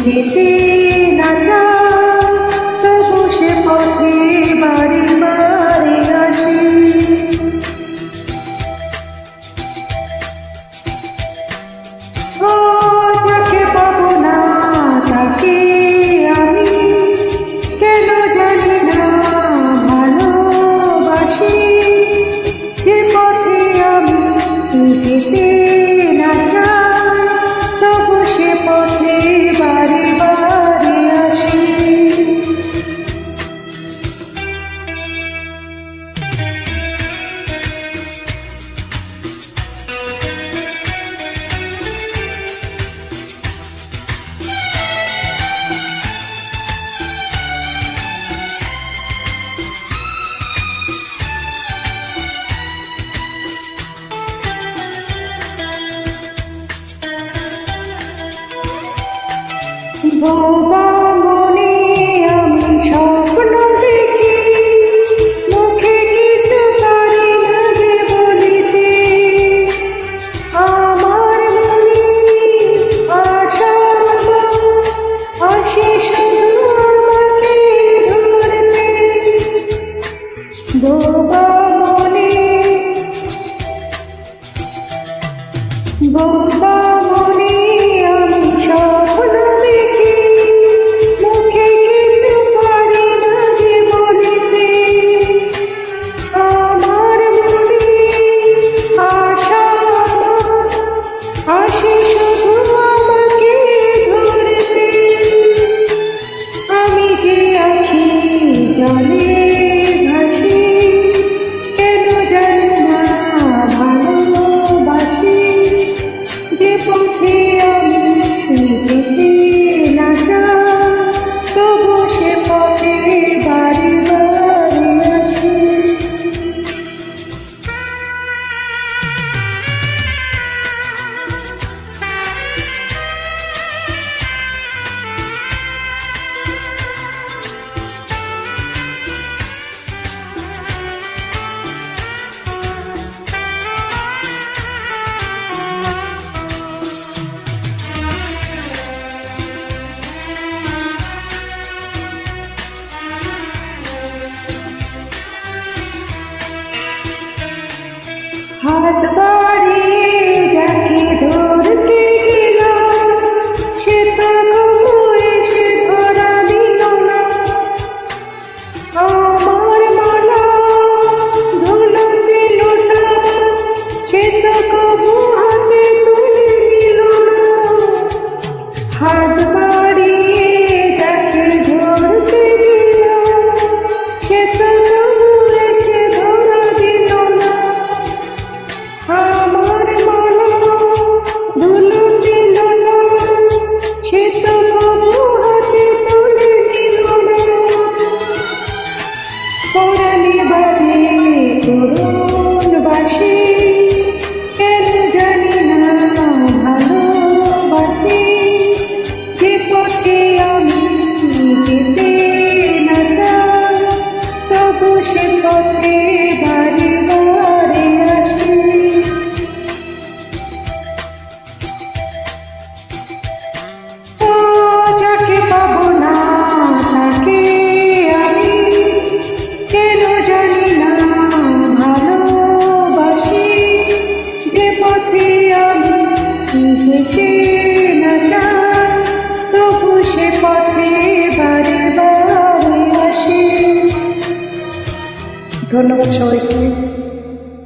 যেতে না চায় তবু সে পথে বারে বারে আসে। ও যাকে পাবো না তাকে আমি কেন জানি না ভালোবাসি, যে পথে আমি যেতে না চাই তবু সে পথে বারে বারে আসি। বোবা মনে আমি স্বপ্ন দেখি, মুখে কিছু পারি না যে বলিতে। আমার মনে আশা আসে শুধু আমাকে ধরতে। বোবা মনে বোবা মনে আমি স্বপ্ন দেখি, মুখে কিছু পারি না যে বলিতে। আমার মনে আশা আসে শুধু আমাকে ধরতে। আমি যে আখি জলে ভাসি, কেন জানি না ভালোবাসি, যে পথে আমি যেতে না চাই তবু সে পথে বারে বারে আসি। হাত বাড়িয়ে যাকে ধরতে গেলাম সে তো কবু এসে ধরা দিল না। আমার মালা ধুলোতে লোটা সে তো কবু হাতে তুলে দিল না। হাত বাড়িয়ে যাকে ধরতে গেলাম সে তো কবু এসে ধরা দিল না। আমার মালা ধুলো দিল না, সে তো কবু হাতে তুলে দিল না। পরাণে বাজে করুণ বাঁশি, কেন জানি না ভালোবাসি, যে পথে আমি যেতে না চাই তবু সে পথে বারে বারে আসি। ও যাকে পাবো না তাকে আমি কেন জানি না ভালোবাসি, যে পথে আমি যেতে না চাই তবু সে পথে বারে বারে আসি। ধন্যবাদ সবাইকে।